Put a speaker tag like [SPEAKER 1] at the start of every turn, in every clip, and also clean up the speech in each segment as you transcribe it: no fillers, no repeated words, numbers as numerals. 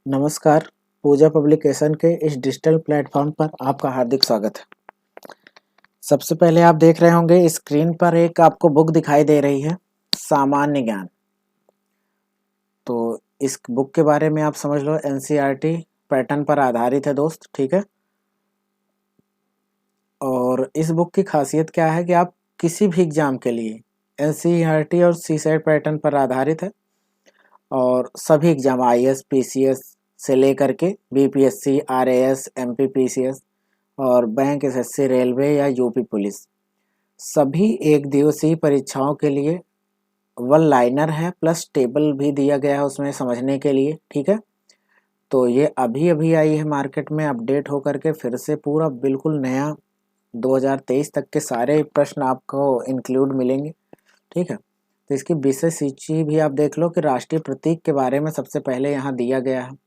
[SPEAKER 1] नमस्कार। पूजा पब्लिकेशन के इस डिजिटल प्लेटफॉर्म पर आपका हार्दिक स्वागत है। सबसे पहले आप देख रहे होंगे स्क्रीन पर एक आपको बुक दिखाई दे रही है, सामान्य ज्ञान। तो इस बुक के बारे में आप समझ लो, एनसीईआरटी पैटर्न पर आधारित है दोस्त, ठीक है। और इस बुक की खासियत क्या है कि आप किसी भी एग्जाम के लिए एनसीईआरटी और सीसेट पैटर्न पर आधारित है। और सभी एग्जाम आईएएस पीसीएस से लेकर के बीपीएससी आरएएस एमपीपीसीएस और बैंक एसएससी रेलवे या यूपी पुलिस, सभी एक दिवसीय परीक्षाओं के लिए वन लाइनर है, प्लस टेबल भी दिया गया है उसमें समझने के लिए, ठीक है। तो ये अभी अभी आई है मार्केट में, अपडेट होकर के फिर से पूरा बिल्कुल नया 2023 तक के सारे प्रश्न आपको इंक्लूड मिलेंगे, ठीक है। तो इसकी विषय सूची भी आप देख लो कि राष्ट्रीय प्रतीक के बारे में सबसे पहले यहाँ दिया गया है।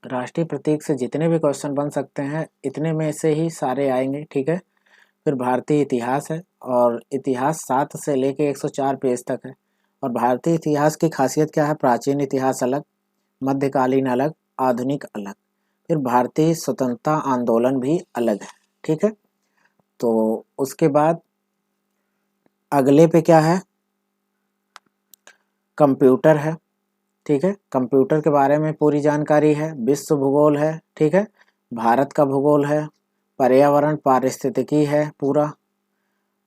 [SPEAKER 1] राष्ट्रीय प्रतीक से जितने भी क्वेश्चन बन सकते हैं इतने में से ही सारे आएंगे, ठीक है। फिर भारतीय इतिहास है, और इतिहास 7 से लेके 104 पेज तक है। और भारतीय इतिहास की खासियत क्या है? प्राचीन इतिहास अलग, मध्यकालीन अलग, आधुनिक अलग, फिर भारतीय स्वतंत्रता आंदोलन भी अलग है, ठीक है। तो उसके बाद अगले पे क्या है? कंप्यूटर है, ठीक है। कंप्यूटर के बारे में पूरी जानकारी है। विश्व भूगोल है, ठीक है। भारत का भूगोल है, पर्यावरण पारिस्थितिकी है पूरा।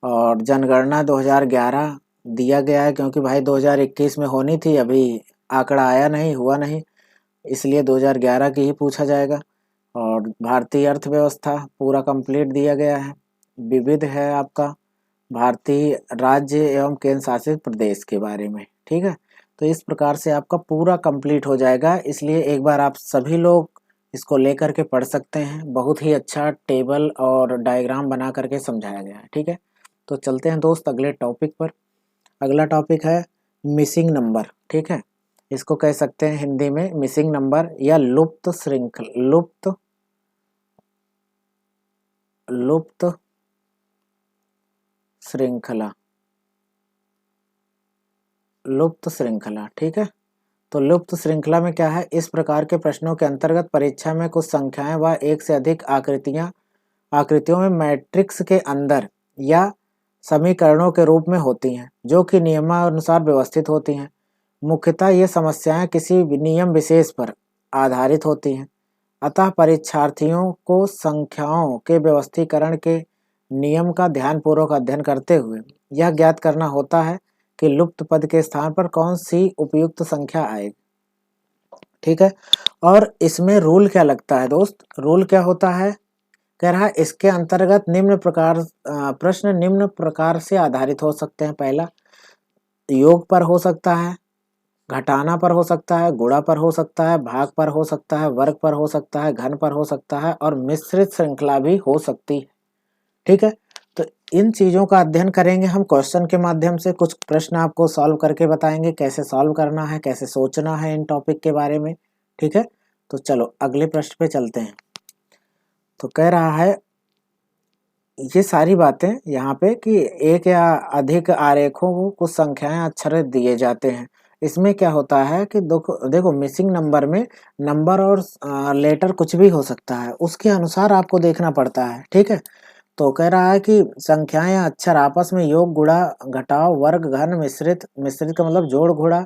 [SPEAKER 1] और जनगणना 2011 दिया गया है, क्योंकि भाई 2021 में होनी थी, अभी आंकड़ा आया नहीं, हुआ नहीं, इसलिए 2011 की ही पूछा जाएगा। और भारतीय अर्थव्यवस्था पूरा कंप्लीट दिया गया है। विविध है आपका भारतीय राज्य एवं केंद्र शासित प्रदेश के बारे में, ठीक है। तो इस प्रकार से आपका पूरा कंप्लीट हो जाएगा, इसलिए एक बार आप सभी लोग इसको लेकर के पढ़ सकते हैं। बहुत ही अच्छा टेबल और डायग्राम बना करके समझाया गया है, ठीक है। तो चलते हैं दोस्त अगले टॉपिक पर। अगला टॉपिक है मिसिंग नंबर, ठीक है। इसको कह सकते हैं हिंदी में मिसिंग नंबर या लुप्त श्रृंखला, लुप्त श्रृंखला, लुप्त श्रृंखला, ठीक है। तो लुप्त श्रृंखला में क्या है? इस प्रकार के प्रश्नों के अंतर्गत परीक्षा में कुछ संख्याएं व एक से अधिक आकृतियों में मैट्रिक्स के अंदर या समीकरणों के रूप में होती हैं, जो कि नियमानुसार व्यवस्थित होती हैं। मुख्यतः ये समस्याएं किसी नियम विशेष पर आधारित होती हैं। अतः परीक्षार्थियों को संख्याओं के व्यवस्थीकरण के नियम का ध्यानपूर्वक अध्ययन करते हुए यह ज्ञात करना होता है कि लुप्त पद के स्थान पर कौन सी उपयुक्त संख्या आएगी, ठीक है। और इसमें रूल क्या लगता है दोस्त? रूल क्या होता है? कह रहा है इसके अंतर्गत प्रश्न निम्न प्रकार से आधारित हो सकते हैं। पहला, योग पर हो सकता है, घटाना पर हो सकता है, गुणा पर हो सकता है, भाग पर हो सकता है, वर्ग पर हो सकता है, घन पर हो सकता है, और मिश्रित श्रृंखला भी हो सकती है, ठीक है। तो इन चीजों का अध्ययन करेंगे हम क्वेश्चन के माध्यम से। कुछ प्रश्न आपको सॉल्व करके बताएंगे कैसे सॉल्व करना है, कैसे सोचना है इन टॉपिक के बारे में, ठीक है। तो चलो अगले प्रश्न पे चलते हैं। तो कह रहा है ये सारी बातें यहाँ पे कि एक या अधिक आरेखों को कुछ संख्याएं अक्षर दिए जाते हैं। इसमें क्या होता है कि देखो मिसिंग नंबर में नंबर और लेटर कुछ भी हो सकता है, उसके अनुसार आपको देखना पड़ता है, ठीक है। तो कह रहा है कि संख्याएं या अक्षर आपस में योग, गुणा, घटाव, वर्ग, घन, मिश्रित, मिश्रित का मतलब जोड़ घोड़ा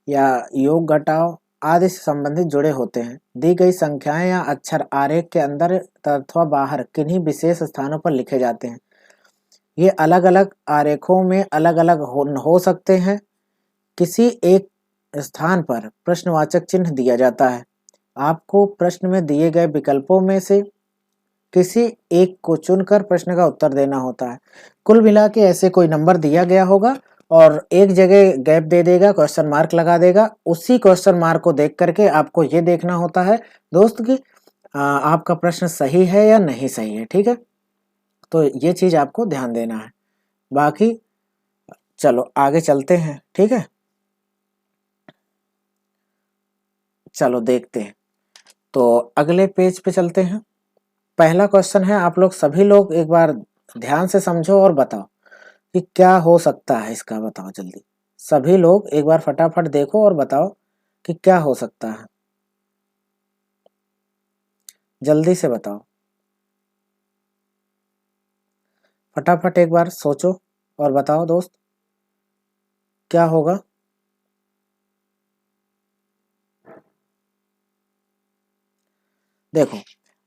[SPEAKER 1] या योग घटाव आदि से संबंधित जुड़े होते हैं। दी गई संख्याएं या अक्षर आरेख के अंदर अथवा बाहर किन्हीं विशेष स्थानों पर लिखे जाते हैं। ये अलग अलग आरेखों में अलग अलग हो सकते हैं। किसी एक स्थान पर प्रश्नवाचक चिन्ह दिया जाता है। आपको प्रश्न में दिए गए विकल्पों में से किसी एक को चुनकर प्रश्न का उत्तर देना होता है। कुल मिला के ऐसे कोई नंबर दिया गया होगा और एक जगह गैप दे देगा, क्वेश्चन मार्क लगा देगा। उसी क्वेश्चन मार्क को देख करके आपको ये देखना होता है दोस्त कि आपका प्रश्न सही है या नहीं सही है, ठीक है। तो ये चीज आपको ध्यान देना है। बाकी चलो आगे चलते हैं, ठीक है। चलो देखते हैं। तो अगले पेज पे चलते हैं। पहला क्वेश्चन है, आप लोग सभी लोग एक बार ध्यान से समझो और बताओ कि क्या हो सकता है इसका। बताओ जल्दी, सभी लोग एक बार फटाफट देखो और बताओ कि क्या हो सकता है। जल्दी से बताओ, फटाफट एक बार सोचो और बताओ दोस्त, क्या होगा। देखो,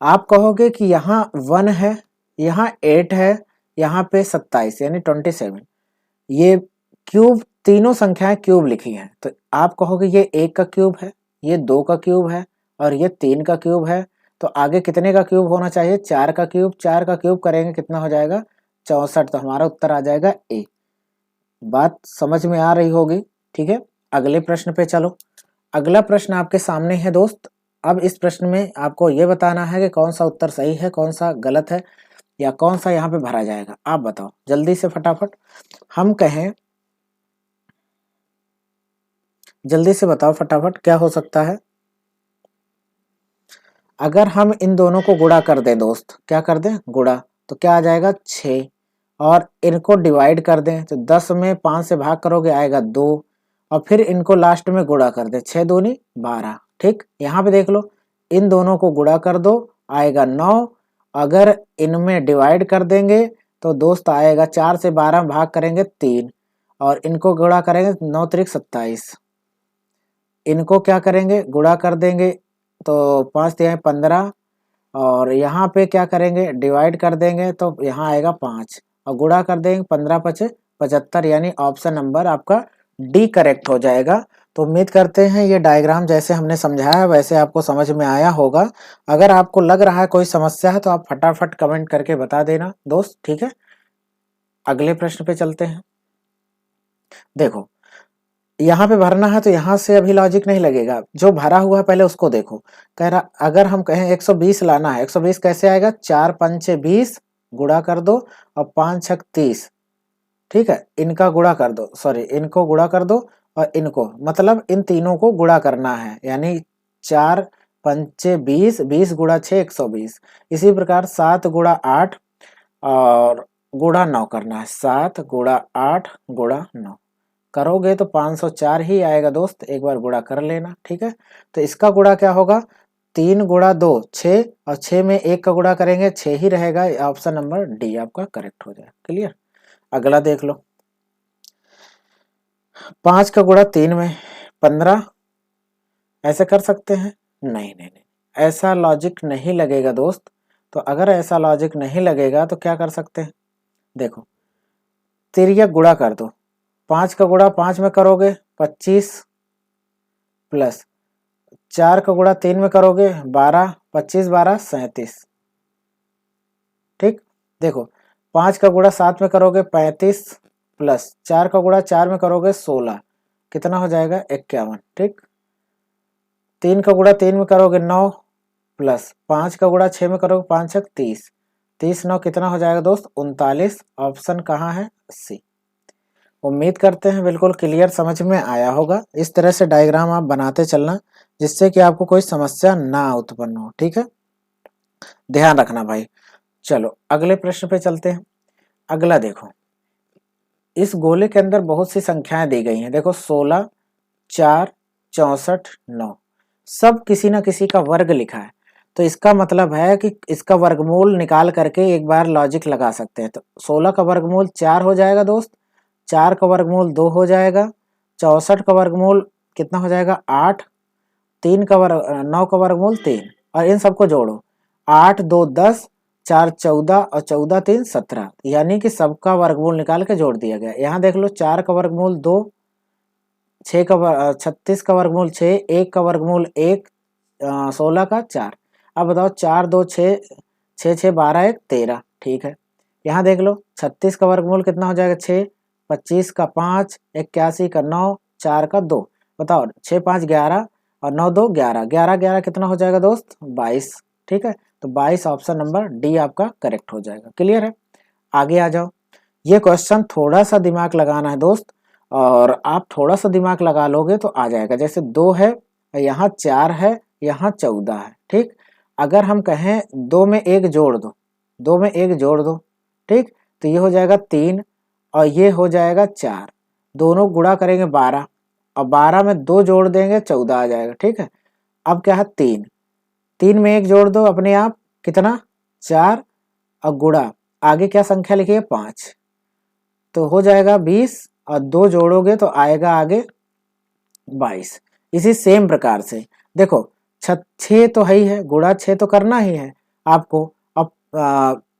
[SPEAKER 1] आप कहोगे कि यहाँ 1 है, यहाँ 8 है, यहाँ पे 27 यानी 27, ये क्यूब, तीनों संख्याएं क्यूब लिखी हैं, तो आप कहोगे ये 1 का क्यूब है, ये 2 का क्यूब है और ये 3 का क्यूब है, तो आगे कितने का क्यूब होना चाहिए, 4 का क्यूब। 4 का क्यूब करेंगे कितना हो जाएगा, 64, तो हमारा उत्तर आ जाएगा ए। बात समझ में आ रही होगी, ठीक है। अगले प्रश्न पे चलो। अगला प्रश्न आपके सामने है दोस्त। अब इस प्रश्न में आपको ये बताना है कि कौन सा उत्तर सही है, कौन सा गलत है, या कौन सा यहाँ पे भरा जाएगा। आप बताओ जल्दी से फटाफट, हम कहें, जल्दी से बताओ फटाफट क्या हो सकता है। अगर हम इन दोनों को गुणा कर दें दोस्त, क्या कर दें, गुणा, तो क्या आ जाएगा 6, और इनको डिवाइड कर दें तो 10 में 5 से भाग करोगे आएगा 2, और फिर इनको लास्ट में गुणा कर दें, 6 दूनी 12। ठीक, यहाँ पे देख लो, इन दोनों को गुणा कर दो आएगा 9, अगर इनमें डिवाइड कर देंगे तो दोस्त आएगा 4 से 12 भाग करेंगे 3, और इनको गुणा करेंगे 9 त्रिक 27, इनको क्या करेंगे, गुणा कर देंगे तो 5 तिहाई 15, और यहाँ पे क्या करेंगे, डिवाइड कर देंगे तो यहाँ आएगा 5, और गुणा कर देंगे 15 पचे 75, यानी ऑप्शन नंबर आपका डी करेक्ट हो जाएगा। तो उम्मीद करते हैं ये डायग्राम जैसे हमने समझाया वैसे आपको समझ में आया होगा। अगर आपको लग रहा है कोई समस्या है तो आप फटाफट कमेंट करके बता देना दोस्त, ठीक है। अगले प्रश्न पे चलते हैं। देखो, यहाँ पे भरना है तो यहाँ से अभी लॉजिक नहीं लगेगा, जो भरा हुआ है पहले उसको देखो। कह रहा अगर हम कहें 120 लाना है, 120 कैसे आएगा, 4 पंचे 20 गुणा कर दो और 5 छक 30, ठीक है, इनका गुणा कर दो, सॉरी इनको गुणा कर दो और इनको, मतलब इन तीनों को गुणा करना है, यानी 4 पंचे 20, 20 गुणा 6 120। इसी प्रकार 7 गुणा 8 और गुणा 9 करना है, 7 गुणा 8 गुणा 9 करोगे तो 504 ही आएगा दोस्त, एक बार गुणा कर लेना, ठीक है। तो इसका गुणा क्या होगा, 3 गुणा 2 6, और 6 में 1 का गुणा करेंगे 6 ही रहेगा, ऑप्शन नंबर डी आपका करेक्ट हो जाएगा। क्लियर। अगला देख लो, 5 का गुणा 3 में 15, ऐसे कर सकते हैं, नहीं नहीं नहीं, ऐसा लॉजिक नहीं लगेगा दोस्त। तो अगर ऐसा लॉजिक नहीं लगेगा तो क्या कर सकते हैं, देखो तिर्यक गुणा कर दो, 5 का गुणा 5 में करोगे 25, प्लस 4 का गुणा 3 में करोगे 12, 25 12 37, ठीक। देखो 5 का गुणा 7 में करोगे 35, प्लस 4 का गुणा 4 में करोगे 16, कितना हो जाएगा 51, ठीक। 3 का गुणा 3 में करोगे 9, प्लस 5 का गुणा 6 में करोगे 5 छक 30, 30 9 कितना हो जाएगा दोस्त 39, ऑप्शन कहाँ है, सी। उम्मीद करते हैं बिल्कुल क्लियर समझ में आया होगा। इस तरह से डायग्राम आप बनाते चलना जिससे कि आपको कोई समस्या ना उत्पन्न हो, ठीक है, ध्यान रखना भाई। चलो अगले प्रश्न पे चलते हैं। अगला देखो, इस गोले के अंदर बहुत सी संख्याएं दी गई हैं, देखो 16 4 64 9, सब किसी ना किसी का वर्ग लिखा है, तो इसका मतलब है कि इसका वर्गमूल निकाल करके एक बार लॉजिक लगा सकते हैं। तो 16 का वर्गमूल 4 हो जाएगा दोस्त, 4 का वर्गमूल 2 हो जाएगा, 64 का वर्गमूल कितना हो जाएगा 8, 9 का वर्गमूल 3, और इन सबको जोड़ो, 8 2 10, 4 14 और 14 3 17, यानी कि सबका वर्गमूल निकाल के जोड़ दिया गया। यहाँ देख लो 4 का वर्गमूल 2, 36 का वर्गमूल 6, 1 का वर्गमूल 1, 16 का 4। अब बताओ 4 2 6, 6 6 12 1 13, ठीक है। यहाँ देख लो 36 का वर्गमूल कितना हो जाएगा 6, 25 का 5, 81 का 9, 4 का 2, बताओ 6 5 11 और 9 2 11, 11 11 कितना हो जाएगा दोस्त 22, ठीक है। तो 22 ऑप्शन नंबर डी आपका करेक्ट हो जाएगा। क्लियर है। आगे आ जाओ, ये क्वेश्चन थोड़ा सा दिमाग लगाना है दोस्त, और आप थोड़ा सा दिमाग लगा लोगे तो आ जाएगा। जैसे 2 है, यहाँ 4 है, यहाँ 14 है, ठीक। अगर हम कहें 2 में 1 जोड़ दो, 2 में 1 जोड़ दो, ठीक, तो ये हो जाएगा 3 और ये हो जाएगा 4, दोनों गुणा करेंगे 12 और 12 में 2 जोड़ देंगे 14 आ जाएगा, ठीक है। अब क्या है 3 3 में 1 जोड़ दो अपने आप, कितना 4, और गुणा आगे क्या संख्या लिखी है 5, तो हो जाएगा 20, और 2 जोड़ोगे तो आएगा आगे 22। इसी सेम प्रकार से देखो 6 तो है ही है, गुणा 6 तो करना ही है आपको। अब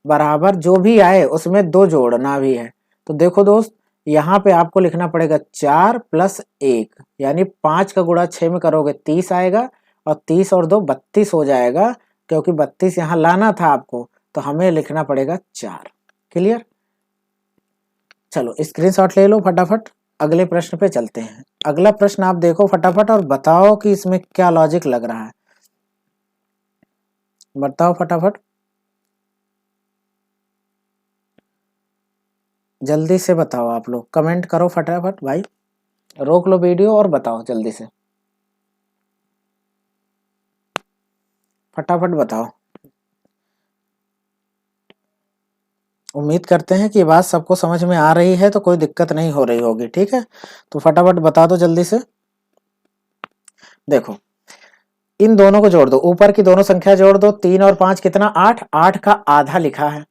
[SPEAKER 1] बराबर जो भी आए उसमें 2 जोड़ना भी है। तो देखो दोस्त, यहाँ पे आपको लिखना पड़ेगा 4 + 1, यानी 5 का गुणा 6 में करोगे 30 आएगा, और 30 और 2 32 हो जाएगा, क्योंकि 32 यहाँ लाना था आपको, तो हमें लिखना पड़ेगा 4। क्लियर? चलो स्क्रीनशॉट ले लो फटाफट, अगले प्रश्न पे चलते हैं। अगला प्रश्न आप देखो फटाफट और बताओ कि इसमें क्या लॉजिक लग रहा है, बताओ फटाफट, जल्दी से बताओ। आप लोग कमेंट करो फटाफट भाई, रोक लो वीडियो और बताओ जल्दी से, फटाफट बताओ। उम्मीद करते हैं कि ये बात सबको समझ में आ रही है, तो कोई दिक्कत नहीं हो रही होगी। ठीक है, तो फटाफट बता दो जल्दी से। देखो इन दोनों को जोड़ दो, ऊपर की दोनों संख्या जोड़ दो, 3 और 5 कितना 8, 8 का आधा लिखा है,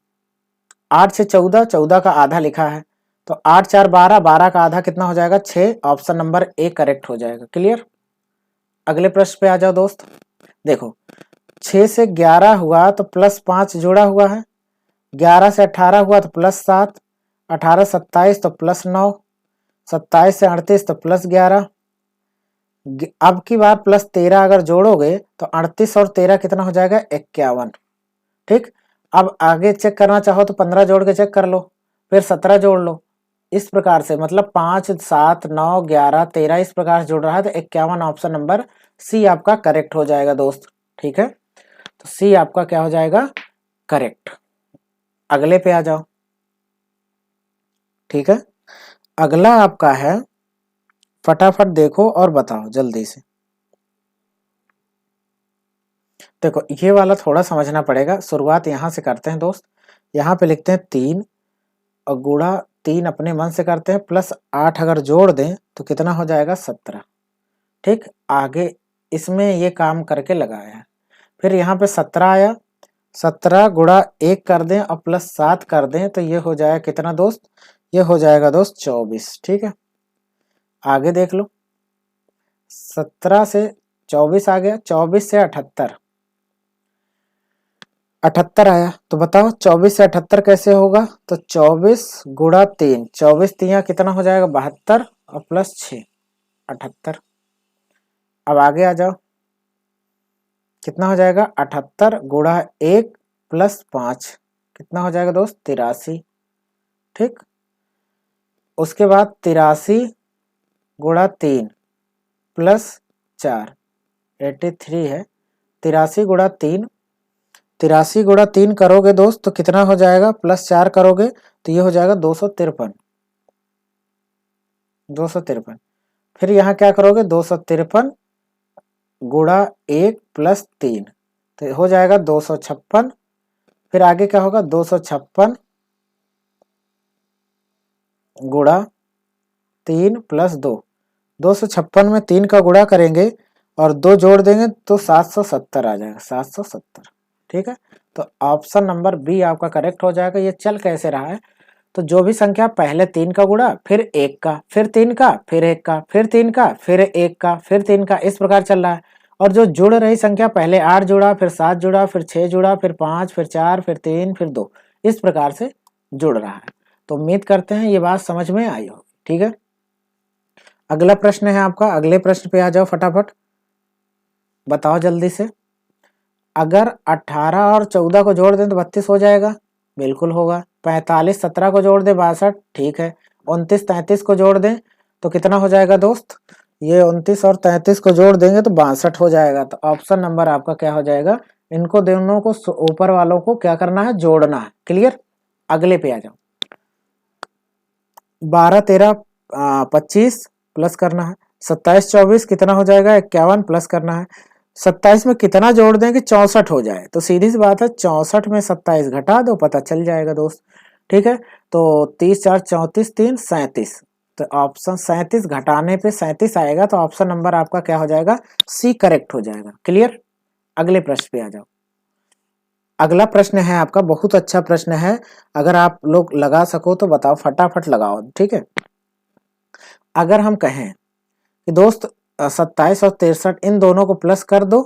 [SPEAKER 1] 8 से 14, 14 का आधा लिखा है, तो 8 4 12, 12 का आधा कितना हो जाएगा 6, ऑप्शन नंबर ए करेक्ट हो जाएगा। क्लियर? अगले प्रश्न पे आ जाओ दोस्त। देखो 6 से 11 हुआ तो +5 जोड़ा हुआ है, 11 से 18 हुआ तो +7, 18 27 तो +9, 27 से 38 तो +11, अब की बार +13 अगर जोड़ोगे तो 38 और 13 कितना हो जाएगा 51। ठीक, अब आगे चेक करना चाहो तो 15 जोड़ के चेक कर लो, फिर 17 जोड़ लो, इस प्रकार से मतलब 5 7 9 11 13 इस प्रकार से जोड़ रहा है, तो 51 ऑप्शन नंबर सी आपका करेक्ट हो जाएगा दोस्त। ठीक है, तो सी आपका क्या हो जाएगा करेक्ट। अगले पे आ जाओ। ठीक है, अगला आपका है, फटाफट देखो और बताओ जल्दी से। देखो ये वाला थोड़ा समझना पड़ेगा, शुरुआत यहाँ से करते हैं दोस्त। यहाँ पे लिखते हैं 3 और गुणा 3 अपने मन से करते हैं, +8 अगर जोड़ दें तो कितना हो जाएगा 17। ठीक, आगे इसमें ये काम करके लगाया है, फिर यहाँ पे 17 आया, 17 गुणा 1 कर दें और +7 कर दें तो ये हो जाएगा कितना दोस्त, ये हो जाएगा दोस्त 24। ठीक है, आगे देख लो, 17 से 24 आ गया, 24 से 78, 78 आया, तो बताओ 24 से 78 कैसे होगा, तो 24 गुणा 3, 24 3 कितना हो जाएगा 72, और +6 78। अब आगे आ जाओ, कितना हो जाएगा 78 गुणा 1 +5 कितना हो जाएगा दोस्त 83। ठीक, उसके बाद 83 गुणा 3 +4 83 है, 83 गुणा 3, 83 गुणा 3 करोगे दोस्त तो कितना हो जाएगा, +4 करोगे तो ये हो जाएगा 253, 253। फिर यहाँ क्या करोगे 253 गुणा 1 +3 तो हो जाएगा 256। फिर आगे क्या होगा 256 गुणा 3 + 2, 256 में 3 का गुणा करेंगे और 2 जोड़ देंगे तो 770 आ जाएगा, 770। ठीक है, तो ऑप्शन नंबर बी आपका करेक्ट हो जाएगा। ये चल कैसे रहा है, तो जो भी संख्या पहले 3 का गुणा, फिर 1 का, फिर 3 का, फिर 1 का, फिर 3 का, फिर 1 का, फिर 3 का, इस प्रकार चल रहा है। और जो जुड़ रही संख्या पहले 8 जुड़ा, फिर 7 जुड़ा, फिर 6 जुड़ा, फिर 5, फिर 4, फिर 3, फिर 2, इस प्रकार से जुड़ रहा है। तो उम्मीद करते हैं ये बात समझ में आई होगी। ठीक है, अगला प्रश्न है आपका, अगले प्रश्न पे आ जाओ फटाफट, बताओ जल्दी से। अगर 18 और 14 को जोड़ दें तो 32 हो जाएगा, बिल्कुल होगा। 45 17 को जोड़ दें 62, ठीक है। 29 33 को जोड़ दें तो कितना हो जाएगा दोस्त, ये 29 और 33 को जोड़ देंगे तो 62 हो जाएगा। तो ऑप्शन नंबर आपका क्या हो जाएगा, इनको दोनों को ऊपर वालों को क्या करना है, जोड़ना है। क्लियर, अगले पे आ जाओ। 12 13 25 प्लस करना है, 27 24 कितना हो जाएगा 51 प्लस करना है। 27 में कितना जोड़ दें कि 64 हो जाए, तो सीधी सी बात है 64 में 27 घटा दो, पता चल जाएगा दोस्त। ठीक है, तो 30 4 34 3 37, तो ऑप्शन 37 घटाने पे 37 आएगा, तो ऑप्शन नंबर आपका क्या हो जाएगा, सी करेक्ट हो जाएगा। क्लियर, अगले प्रश्न पे आ जाओ। अगला प्रश्न है आपका, बहुत अच्छा प्रश्न है, अगर आप लोग लगा सको तो बताओ, फटाफट लगाओ, ठीक है। अगर हम कहें कि दोस्त 27 और 63 इन दोनों को प्लस कर दो,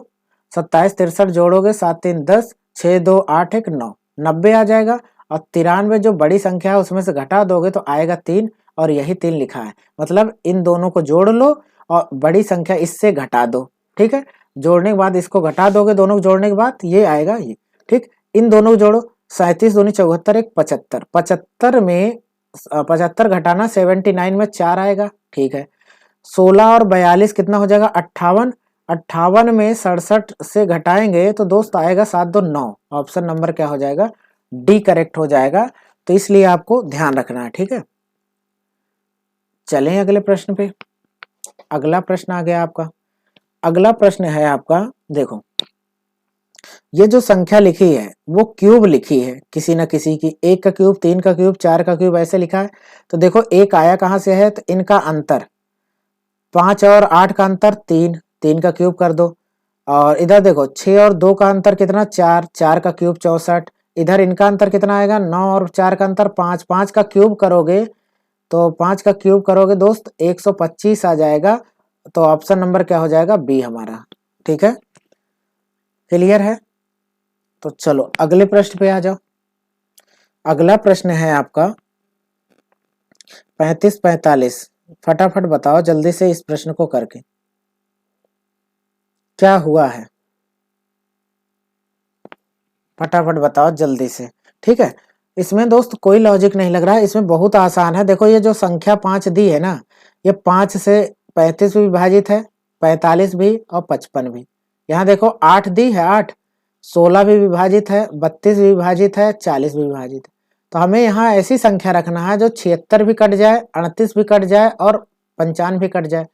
[SPEAKER 1] 27 63 जोड़ोगे 7 3 10, 6 2 8 1 9, 90 आ जाएगा। और 93 जो बड़ी संख्या है उसमें से घटा दोगे तो आएगा 3, और यही 3 लिखा है। मतलब इन दोनों को जोड़ लो और बड़ी संख्या इससे घटा दो, ठीक है। जोड़ने के बाद इसको घटा दोगे, दोनों को जोड़ने के बाद ये आएगा ये, ठीक। इन दोनों को जोड़ो, 37 दूनी 74 1 75, 75 में 75 घटाना 79 में 4 आएगा, ठीक है। 16 और 42 कितना हो जाएगा 58, 58 में 67 से घटाएंगे तो दोस्त आएगा 7 2 9। ऑप्शन नंबर क्या हो जाएगा, डी करेक्ट हो जाएगा। तो इसलिए आपको ध्यान रखना है, ठीक है। चलें अगले प्रश्न पे। अगला प्रश्न आ गया आपका। अगला प्रश्न है आपका, देखो ये जो संख्या लिखी है वो क्यूब लिखी है किसी न किसी की, 1 का क्यूब, 3 का क्यूब, 4 का क्यूब, ऐसे लिखा है। तो देखो एक आया कहाँ से है, तो इनका अंतर 5 और 8 का अंतर 3, 3 का क्यूब कर दो। और इधर देखो 6 और 2 का अंतर कितना 4, 4 का क्यूब 64। इधर इनका अंतर कितना आएगा 9 और 4 का अंतर 5, 5 का क्यूब करोगे तो 5 का क्यूब करोगे दोस्त 125 आ जाएगा। तो ऑप्शन नंबर क्या हो जाएगा, बी हमारा, ठीक है। क्लियर है। तो चलो अगले प्रश्न पे आ जाओ। अगला प्रश्न है आपका 35 45। फटाफट बताओ जल्दी से इस प्रश्न को करके क्या हुआ है, फटाफट बताओ जल्दी से, ठीक है। इसमें दोस्त कोई लॉजिक नहीं लग रहा है, इसमें बहुत आसान है। देखो ये जो संख्या 5 दी है ना, ये 5 से 35 भी विभाजित है, 45 भी और 55 भी। यहाँ देखो 8 दी है, 8, 16 भी विभाजित है, 32 भी विभाजित है, 40 भी विभाजित है। तो हमें यहाँ ऐसी संख्या रखना है जो 76 भी कट जाए, 38 भी कट जाए और 55 भी कट जाए।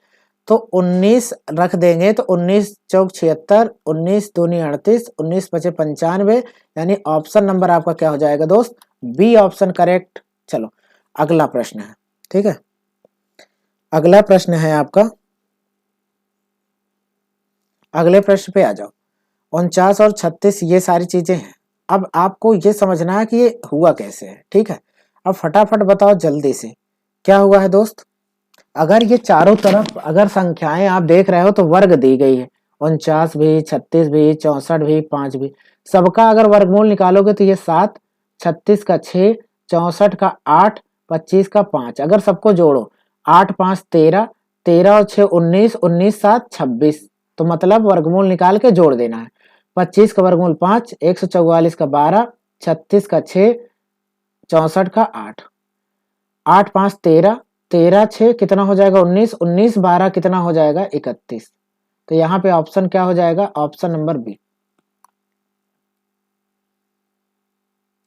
[SPEAKER 1] तो 19 रख देंगे तो 19 चौक 76, 19 दूनी 38, 19 पचे 95, यानी ऑप्शन नंबर आपका क्या हो जाएगा दोस्त, बी ऑप्शन करेक्ट। चलो अगला प्रश्न है, ठीक है। अगला प्रश्न है आपका, अगले प्रश्न पे आ जाओ। 49 और 36 ये सारी चीजें हैं। अब आपको ये समझना है कि ये हुआ कैसे है, ठीक है। अब फटाफट बताओ जल्दी से क्या हुआ है दोस्त। अगर ये चारों तरफ अगर संख्याएं आप देख रहे हो तो वर्ग दी गई है, 49 भी, 36 भी, 64 भी, 5 भी, सबका अगर वर्गमूल निकालोगे तो ये 7, 36 का 6, 64 का 8, 25 का 5। अगर सबको जोड़ो 8 5 13, 13 और 6 19, 19 7 26। तो मतलब वर्गमूल निकाल के जोड़ देना है। 25 का वर्गमूल 5, 144 का 12, 36 का 6, 64 का 8, 8 5 13, 13 6 कितना हो जाएगा 19, 19 12 कितना हो जाएगा 31। तो यहाँ पे ऑप्शन क्या हो जाएगा, ऑप्शन नंबर बी,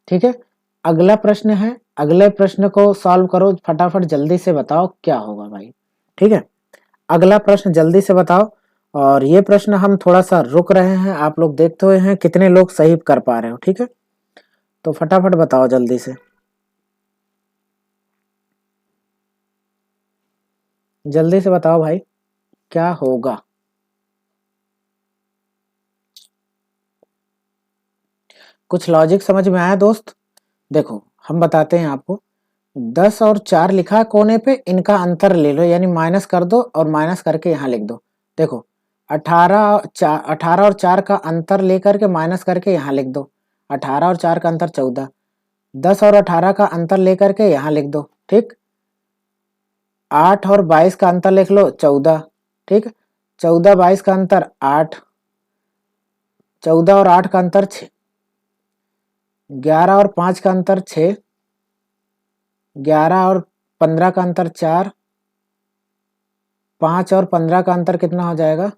[SPEAKER 1] ठीक है। अगला प्रश्न है, अगले प्रश्न को सॉल्व करो फटाफट, जल्दी से बताओ क्या होगा भाई, ठीक है। अगला प्रश्न जल्दी से बताओ। और ये प्रश्न हम थोड़ा सा रुक रहे हैं, आप लोग देखते हुए हैं कितने लोग सही कर पा रहे हो, ठीक है। तो फटाफट बताओ जल्दी से, जल्दी से बताओ भाई क्या होगा। कुछ लॉजिक समझ में आया दोस्त। देखो हम बताते हैं आपको, 10 और 4 लिखा है कोने पे, इनका अंतर ले लो यानी माइनस कर दो और माइनस करके यहाँ लिख दो। देखो 18 और 4 का अंतर लेकर के माइनस करके यहाँ लिख दो, 18 और 4 का अंतर 14, 10 और 18 का अंतर लेकर के यहाँ लिख दो, ठीक। 8 और 22 का अंतर लिख लो 14, ठीक। 14 22 का अंतर 8, 14 और 8 का अंतर 6, 11 और 5 का अंतर 6, 11 और 15 का अंतर 4, 5 और 15 का अंतर कितना हो जाएगा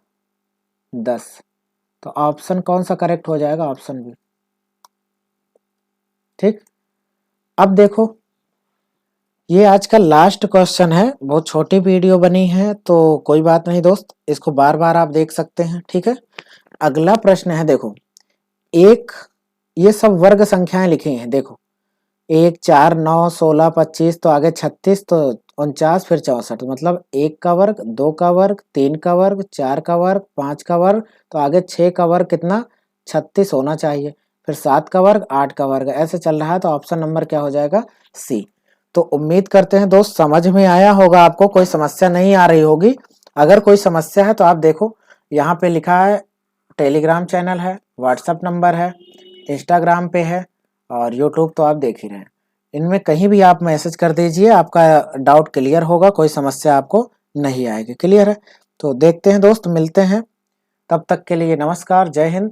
[SPEAKER 1] 10। तो ऑप्शन कौन सा करेक्ट हो जाएगा, ऑप्शन बी, ठीक। अब देखो ये आज का लास्ट क्वेश्चन है, बहुत छोटी वीडियो बनी है तो कोई बात नहीं दोस्त, इसको बार बार आप देख सकते हैं, ठीक है। अगला प्रश्न है, देखो एक, ये सब वर्ग संख्याएं लिखी हैं, देखो 1 4 9 16 25, तो आगे 36, तो 49 फिर 64, मतलब 1 का वर्ग, 2 का वर्ग, 3 का वर्ग, 4 का वर्ग, 5 का वर्ग, तो आगे 6 का वर्ग कितना 36 होना चाहिए, फिर 7 का वर्ग, 8 का वर्ग, ऐसे चल रहा है। तो ऑप्शन नंबर क्या हो जाएगा, सी। तो उम्मीद करते हैं दोस्त समझ में आया होगा, आपको कोई समस्या नहीं आ रही होगी। अगर कोई समस्या है तो आप देखो यहाँ पे लिखा है टेलीग्राम चैनल है, व्हाट्सएप नंबर है, इंस्टाग्राम पे है और यूट्यूब तो आप देख ही रहे हैं। इनमें कहीं भी आप मैसेज कर दीजिए, आपका डाउट क्लियर होगा, कोई समस्या आपको नहीं आएगी। क्लियर है? तो देखते हैं दोस्त, मिलते हैं, तब तक के लिए नमस्कार, जय हिंद।